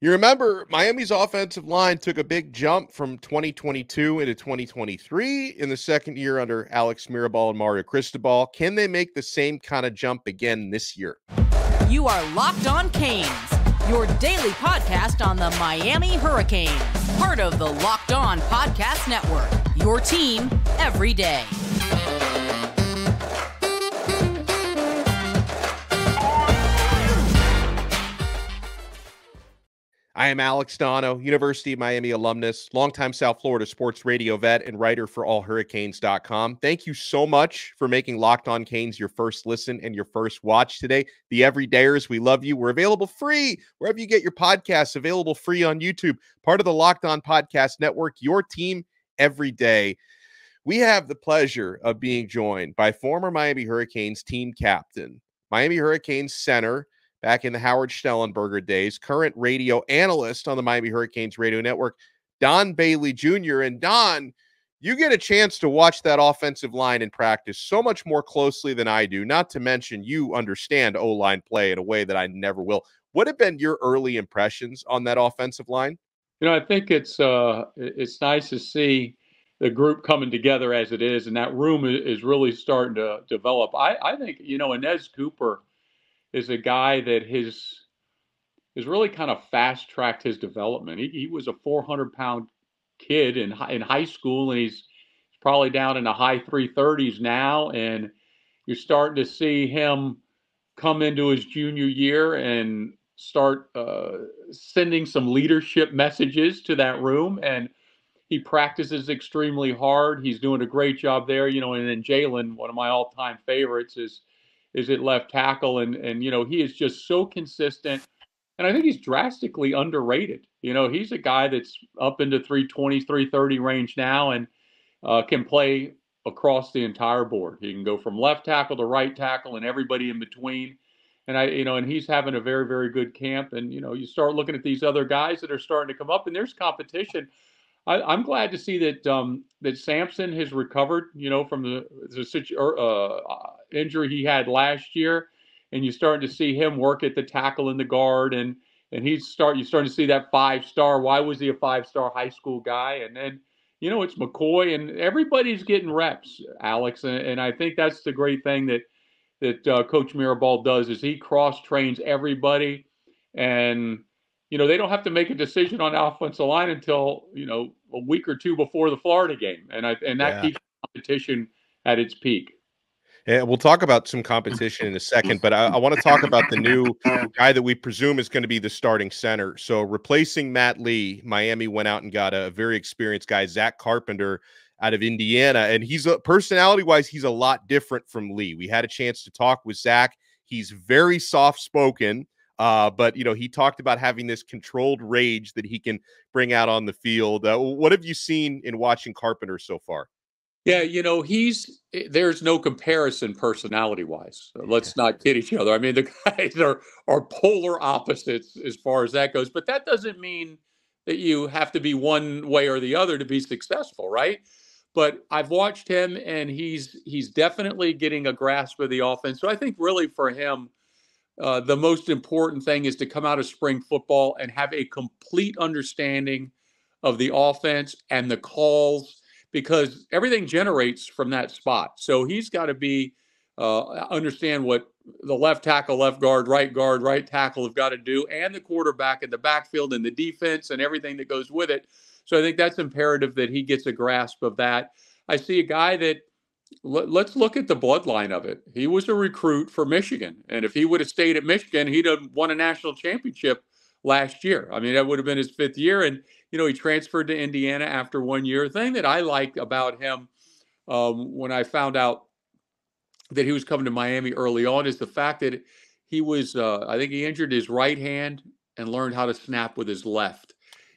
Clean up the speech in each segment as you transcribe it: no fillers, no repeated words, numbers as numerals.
You remember Miami's offensive line took a big jump from 2022 into 2023 in the second year under Alex Mirabal and Mario Cristobal. Can they make the same kind of jump again this year? You are Locked On Canes, your daily podcast on the Miami Hurricanes, part of the Locked On Podcast Network, your team every day. I am Alex Donno, University of Miami alumnus, longtime South Florida sports radio vet, and writer for allhurricanes.com. Thank you so much for making Locked On Canes your first listen and your first watch today. The everydayers, we love you. We're available free wherever you get your podcasts, available free on YouTube, part of the Locked On Podcast Network, your team every day. We have the pleasure of being joined by former Miami Hurricanes team captain, Miami Hurricanes center, back in the Howard Schnellenberger days, current radio analyst on the Miami Hurricanes radio network, Don Bailey Jr. And Don, you get a chance to watch that offensive line in practice so much more closely than I do, not to mention you understand O-line play in a way that I never will. What have been your early impressions on that offensive line? You know, I think it's nice to see the group coming together as it is, and that room is really starting to develop. I think, Inez Cooper is a guy that has really kind of fast-tracked his development. He was a 400-pound kid in high school, and he's probably down in the high 330s now, and you're starting to see him come into his junior year and start sending some leadership messages to that room, and he practices extremely hard. He's doing a great job there, and then Jalen, one of my all-time favorites, is at left tackle, and he is just so consistent, and I think he's drastically underrated. He's a guy that's up into 320, 330 range now, and can play across the entire board. He can go from left tackle to right tackle and everybody in between. And and he's having a very, very good camp. And you start looking at these other guys that are starting to come up, and there's competition. I'm glad to see that Samson has recovered, from the injury he had last year, and you're starting to see him work at the tackle and the guard, and you're starting to see that 5-star. Why was he a 5-star high school guy? And then it's McCoy, and everybody's getting reps, Alex, and I think that's the great thing that Coach Mirabal does is he cross trains everybody, and they don't have to make a decision on the offensive line until, a week or two before the Florida game. And that keeps competition at its peak. Yeah, we'll talk about some competition in a second, but I want to talk about the new guy that we presume is going to be the starting center. So replacing Matt Lee, Miami went out and got a very experienced guy, Zach Carpenter, out of Indiana. And he's personality-wise, he's a lot different from Lee. We had a chance to talk with Zach. He's very soft-spoken. But, he talked about having this controlled rage that he can bring out on the field. What have you seen in watching Carpenter so far? Yeah, there's no comparison personality-wise. Let's not kid each other. I mean, the guys are polar opposites as far as that goes. But that doesn't mean that you have to be one way or the other to be successful, right? But I've watched him, and he's definitely getting a grasp of the offense. So I think really for him, the most important thing is to come out of spring football and have a complete understanding of the offense and the calls, because everything generates from that spot. So he's got to understand what the left tackle, left guard, right tackle have got to do, and the quarterback in the backfield and the defense and everything that goes with it. So I think that's imperative that he gets a grasp of that. I see a guy that, let's look at the bloodline of it. He was a recruit for Michigan. And if he would have stayed at Michigan, he'd have won a national championship last year. I mean, that would have been his 5th year. And, he transferred to Indiana after 1 year. The thing that I like about him when I found out that he was coming to Miami early on is the fact that he was, I think he injured his right hand and learned how to snap with his left.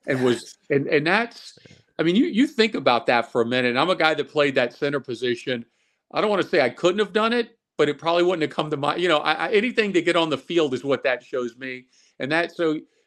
And that's, I mean, you think about that for a minute. I'm a guy that played that center position. I don't want to say I couldn't have done it, but it probably wouldn't have come to my, anything to get on the field is what that shows me. And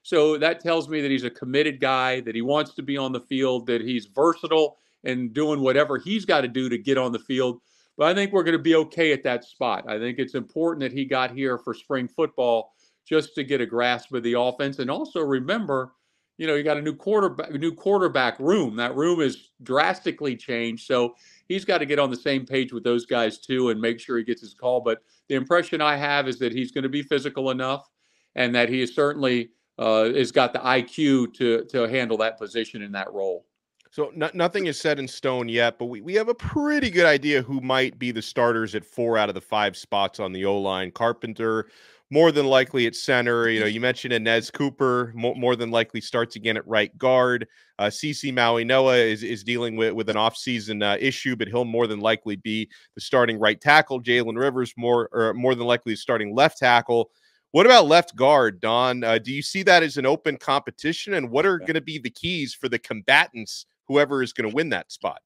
so that tells me that he's a committed guy, that he wants to be on the field, that he's versatile and doing whatever he's got to do to get on the field. But I think we're going to be okay at that spot. I think it's important that he got here for spring football just to get a grasp of the offense. And also remember, you got a new quarterback room. That room is drastically changed. So he's got to get on the same page with those guys too and make sure he gets his call. But the impression I have is that he's going to be physical enough and that he is certainly has got the IQ to handle that position in that role. So nothing is set in stone yet, but we have a pretty good idea who might be the starters at 4 out of the 5 spots on the O-line. Carpenter, more than likely at center. You mentioned Inez Cooper, more than likely starts again at right guard. CeCe Maui Noah is dealing with an offseason issue, but he'll more than likely be the starting right tackle. Jalen Rivers, more than likely starting left tackle. What about left guard, Don? Do you see that as an open competition? And what are going to be the keys for the combatants, whoever is going to win that spot?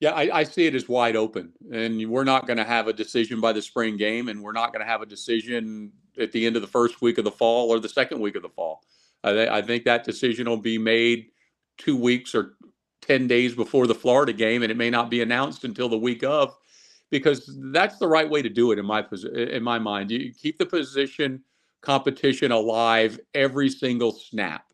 Yeah, I see it as wide open. And we're not going to have a decision by the spring game, and we're not going to have a decision at the end of the first week of the fall or the second week of the fall. I think that decision will be made 2 weeks or 10 days before the Florida game, and it may not be announced until the week of, because that's the right way to do it in my mind. You keep the position competition alive every single snap.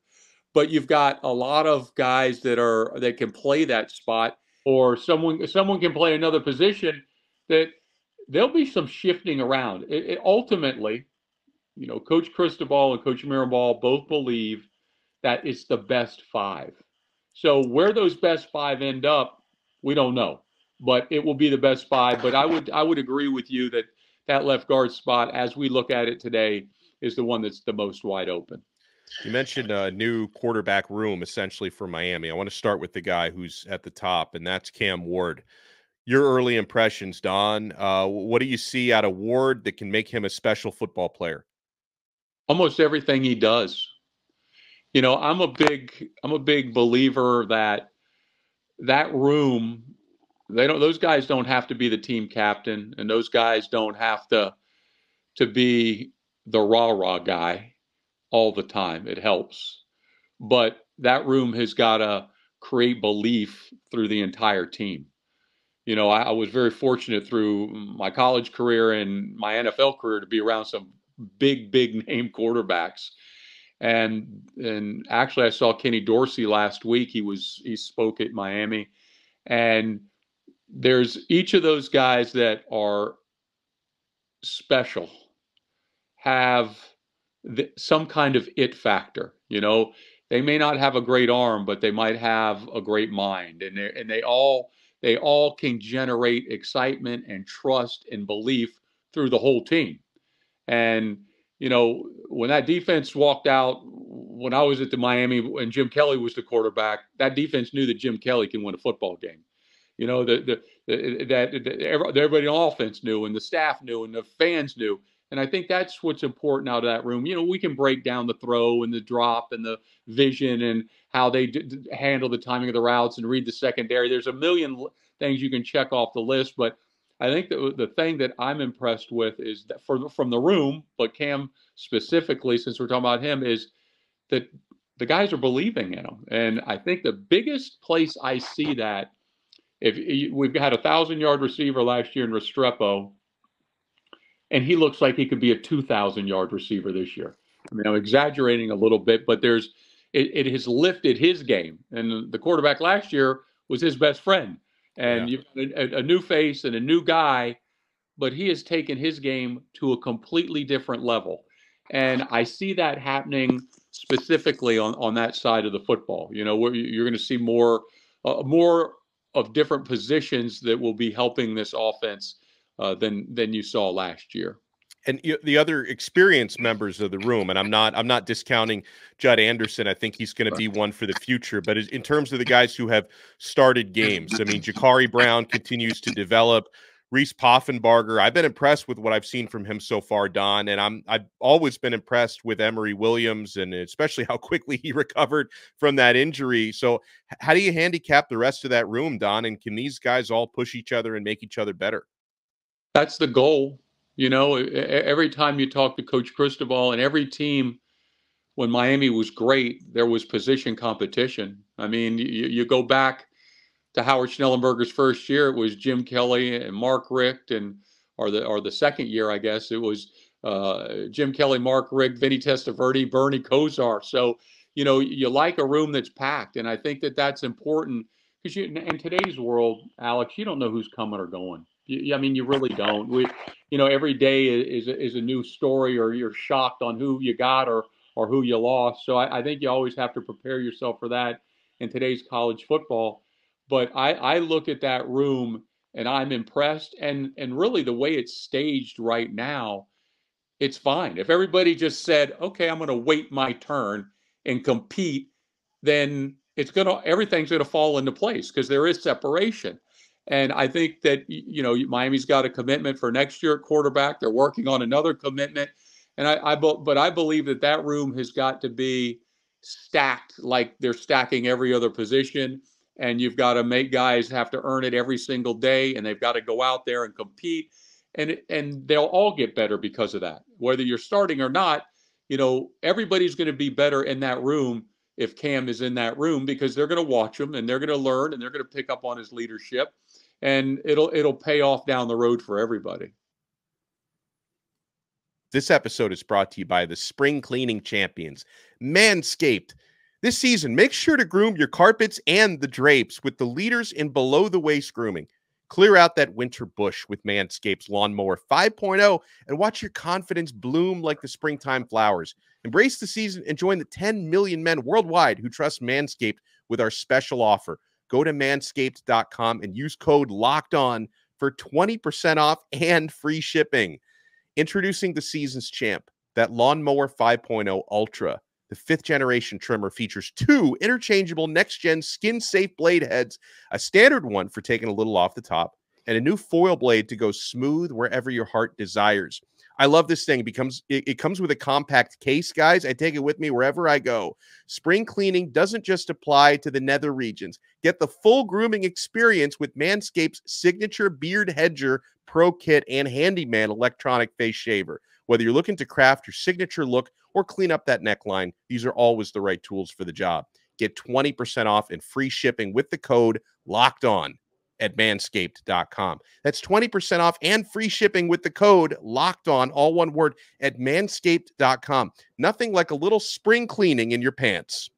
But you've got a lot of guys that can play that spot, or someone can play another position, that there'll be some shifting around. Ultimately, Coach Cristobal and Coach Mirabal both believe that it's the best 5. So where those best 5 end up, we don't know, but it will be the best 5. But I would agree with you that left guard spot, as we look at it today, is the one that's the most wide open. You mentioned a new quarterback room, essentially, for Miami. I want to start with the guy who's at the top, and that's Cam Ward. Your early impressions, Don. What do you see out of Ward that can make him a special football player? Almost everything he does. I'm a big believer that room, those guys don't have to be the team captain, and those guys don't have to be the rah-rah guy all the time. It helps. But that room has got to create belief through the entire team. I was very fortunate through my college career and my NFL career to be around some big name quarterbacks. And actually I saw Kenny Dorsey last week. He spoke at Miami, and there's each of those guys that are special have some kind of it factor. They may not have a great arm, but they might have a great mind, and they all can generate excitement and trust and belief through the whole team. And when that defense walked out, when I was at the Miami and Jim Kelly was the quarterback, that defense knew that Jim Kelly can win a football game. That everybody on offense knew, and the staff knew, and the fans knew. And I think that's what's important out of that room. We can break down the throw and the drop and the vision and how they handle the timing of the routes and read the secondary. There's a million things you can check off the list, but I think the thing that I'm impressed with is that from the room, but Cam specifically, since we're talking about him, is that the guys are believing in him. And I think the biggest place I see that, if we've had a 1,000-yard receiver last year in Restrepo, and he looks like he could be a 2,000-yard receiver this year. I mean, I'm exaggerating a little bit, but it has lifted his game. And the quarterback last year was his best friend. And you've got a new face and a new guy, but he has taken his game to a completely different level. And I see that happening specifically on that side of the football. Where you're going to see more of different positions that will be helping this offense than you saw last year. And the other experienced members of the room, and I'm not discounting Judd Anderson. I think he's going to be one for the future. But in terms of the guys who have started games, I mean, Jacurri Brown continues to develop. Reese Poffenbarger, I've been impressed with what I've seen from him so far, Don. And I've always been impressed with Emory Williams, and especially how quickly he recovered from that injury. So how do you handicap the rest of that room, Don? And can these guys all push each other and make each other better? That's the goal. Every time you talk to Coach Cristobal, and every team, when Miami was great, there was position competition. I mean, you go back to Howard Schnellenberger's first year, it was Jim Kelly and Mark Richt, or the second year, I guess, it was Jim Kelly, Mark Rick, Vinny Testaverde, Bernie Kosar. So, you like a room that's packed. And I think that that's important because in today's world, Alex, you don't know who's coming or going. I mean, you really don't. Every day is a new story, or you're shocked on who you got or who you lost. So I think you always have to prepare yourself for that in today's college football. But I look at that room and I'm impressed. And really the way it's staged right now, it's fine. If everybody just said, okay, I'm going to wait my turn and compete, then everything's going to fall into place because there is separation. And I think that, Miami's got a commitment for next year at quarterback. They're working on another commitment. And but I believe that room has got to be stacked like they're stacking every other position. And you've got to make guys have to earn it every single day, and they've got to go out there and compete. And they'll all get better because of that. Whether you're starting or not, everybody's going to be better in that room if Cam is in that room, because they're going to watch him and they're going to learn and they're going to pick up on his leadership, and it'll pay off down the road for everybody. This episode is brought to you by the spring cleaning champions, Manscaped. This season, make sure to groom your carpets and the drapes with the leaders in below-the-waist grooming. Clear out that winter bush with Manscaped's Lawnmower 5.0 and watch your confidence bloom like the springtime flowers. Embrace the season and join the 10 million men worldwide who trust Manscaped with our special offer. Go to manscaped.com and use code LOCKEDON for 20% off and free shipping. Introducing the season's champ, that Lawnmower 5.0 Ultra. The 5th generation trimmer features 2 interchangeable next-gen skin-safe blade heads, a standard one for taking a little off the top, and a new foil blade to go smooth wherever your heart desires. I love this thing. It comes with a compact case, guys. I take it with me wherever I go. Spring cleaning doesn't just apply to the nether regions. Get the full grooming experience with Manscaped's signature Beard Hedger Pro Kit and Handyman electronic face shaver. Whether you're looking to craft your signature look or clean up that neckline, these are always the right tools for the job. Get 20% off and free shipping with the code LOCKEDON at manscaped.com. That's 20% off and free shipping with the code LOCKEDON, all one word, at manscaped.com. Nothing like a little spring cleaning in your pants.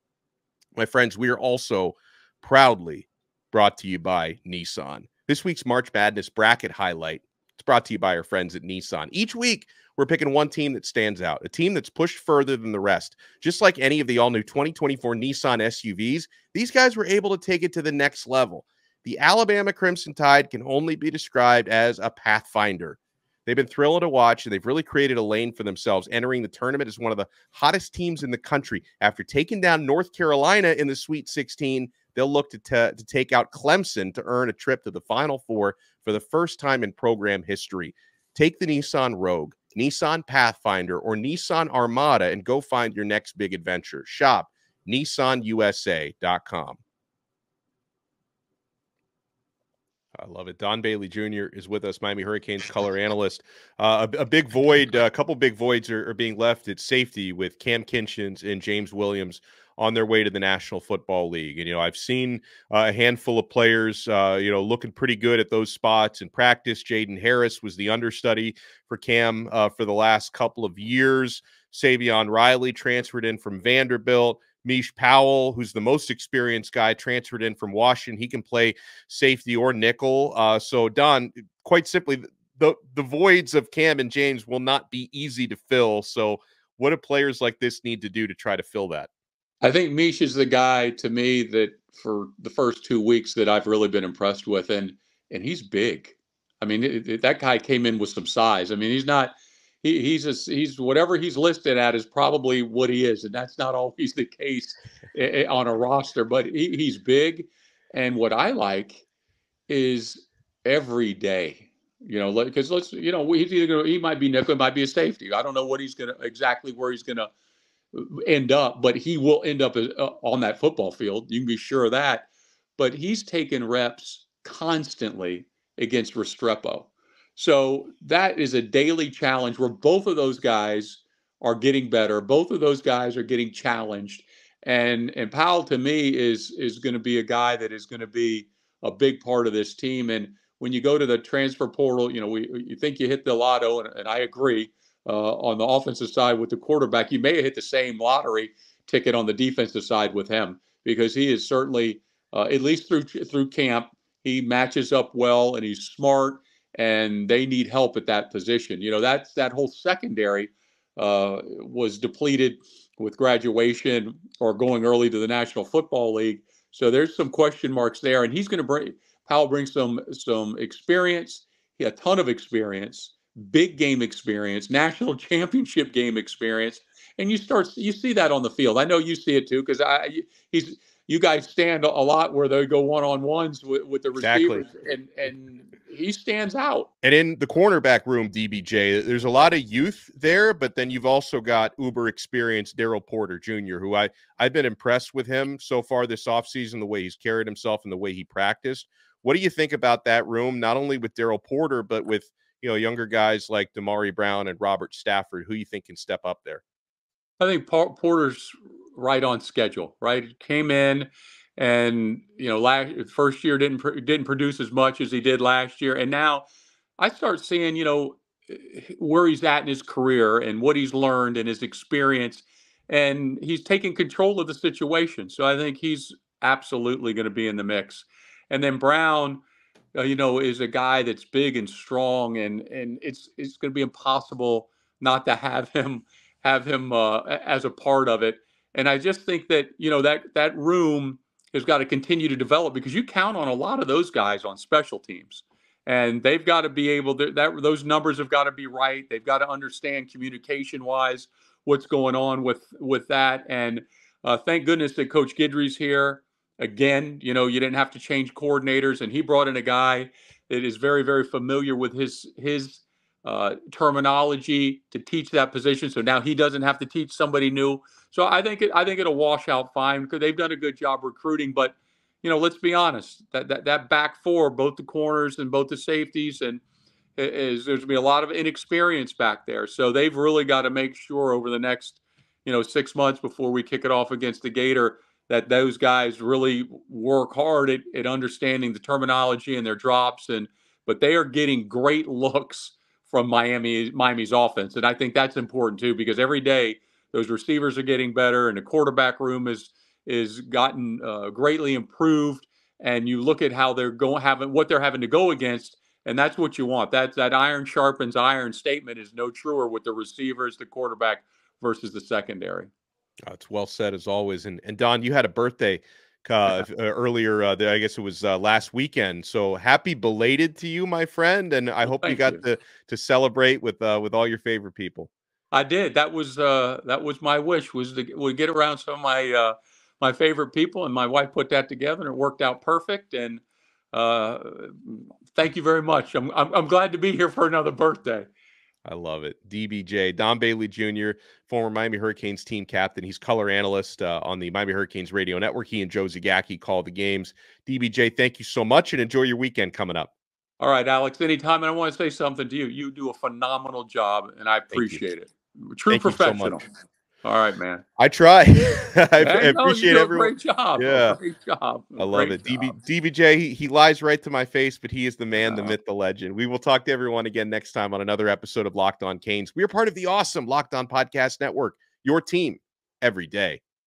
My friends, we are also proudly brought to you by Nissan. This week's March Madness bracket highlight, it's brought to you by our friends at Nissan. Each week, we're picking one team that stands out, a team that's pushed further than the rest. Just like any of the all-new 2024 Nissan SUVs, these guys were able to take it to the next level. The Alabama Crimson Tide can only be described as a pathfinder. They've been thrilling to watch, and they've really created a lane for themselves, entering the tournament as one of the hottest teams in the country. After taking down North Carolina in the Sweet 16, they'll look to take out Clemson to earn a trip to the Final Four for the first time in program history. Take the Nissan Rogue, Nissan Pathfinder, or Nissan Armada and go find your next big adventure. Shop nissanusa.com. I love it. Don Bailey Jr. is with us, Miami Hurricanes color analyst. A big void, a couple big voids are being left at safety with Cam Kinchens and James Williams on their way to the National Football League. And, I've seen a handful of players, looking pretty good at those spots in practice. Jaden Harris was the understudy for Cam for the last couple of years. Savion Riley transferred in from Vanderbilt. Mish Powell, who's the most experienced guy, transferred in from Washington. He can play safety or nickel. So, Don, quite simply, the voids of Cam and James will not be easy to fill. So what do players like this need to do to try to fill that? I think Mish is the guy, to me, that for the first 2 weeks that I've really been impressed with. And he's big. I mean, that guy came in with some size. I mean, he's not – he's whatever he's listed at is probably what he is, and that's not always the case on a roster. But he's big, and what I like is every day, because he's either he might be nickel, it might be a safety. I don't know what exactly where he's gonna end up, but he will end up on that football field. You can be sure of that. But he's taken reps constantly against Restrepo. So that is a daily challenge where both of those guys are getting better. Both of those guys are getting challenged. And Powell, to me, is going to be a guy that is going to be a big part of this team. And when you go to the transfer portal, you think you hit the lotto, and I agree. on the offensive side with the quarterback, you may have hit the same lottery ticket on the defensive side with him, because he is certainly, at least through camp, he matches up well and he's smart, and they need help at that position. That whole secondary was depleted with graduation or going early to the National Football League. So there's some question marks there, and he's going to Powell brings some experience, a ton of experience, big game experience, national championship game experience, and you see that on the field. I know you see it too, because you guys stand a lot where they go one-on-ones with the receivers, and he stands out. And in the cornerback room, DBJ, there's a lot of youth there, but then you've also got uber experienced Daryl Porter Jr., who I've been impressed with him so far this offseason, the way he's carried himself and the way he practiced. What do you think about that room, not only with Daryl Porter, but with younger guys like Emory Brown and Robert Stafford? Who you think can step up there? I think Porter's right on schedule, right? Came in and, first year didn't produce as much as he did last year. And now I start seeing, where he's at in his career and what he's learned and his experience, and he's taking control of the situation. So I think he's absolutely going to be in the mix. And then Brown, is a guy that's big and strong, and it's going to be impossible not to have him as a part of it. And I just think that that room has got to continue to develop, because you count on a lot of those guys on special teams, and they've got to be able to, those numbers have got to be right. They've got to understand communication wise what's going on with that. And thank goodness that Coach Guidry's here. Again, you didn't have to change coordinators, and he brought in a guy that is very, very familiar with his terminology to teach that position. So now he doesn't have to teach somebody new. So I think it'll wash out fine, because they've done a good job recruiting. But let's be honest, that back four, both the corners and both the safeties, and there's going to be a lot of inexperience back there. So they've really got to make sure over the next 6 months before we kick it off against the Gator, that those guys really work hard at understanding the terminology and their drops. But they are getting great looks from Miami's offense. And I think that's important too, because every day those receivers are getting better, and the quarterback room is gotten greatly improved. And you look at how what they're having to go against, and that's what you want. That iron sharpens iron statement is no truer with the receivers, the quarterback versus the secondary. It's well said, as always. And Don, you had a birthday earlier. I guess it was last weekend. So happy belated to you, my friend. And I hope you got to celebrate with all your favorite people. I did. That was my wish, was to get around some of my favorite people, and my wife put that together, and it worked out perfect. And thank you very much. I'm glad to be here for another birthday. I love it. DBJ, Don Bailey Jr., former Miami Hurricanes team captain. He's color analyst on the Miami Hurricanes radio network. He and Joe Zagacki call the games. DBJ, thank you so much, and enjoy your weekend coming up. All right, Alex, anytime. And I want to say something to you. You do a phenomenal job, and I appreciate it. True professional. All right, man. I try. I appreciate everyone. Great job. Yeah. Great job. I love it. DBJ, he lies right to my face, but he is the man, the myth, the legend. We will talk to everyone again next time on another episode of Locked On Canes. We are part of the awesome Locked On Podcast Network, your team every day.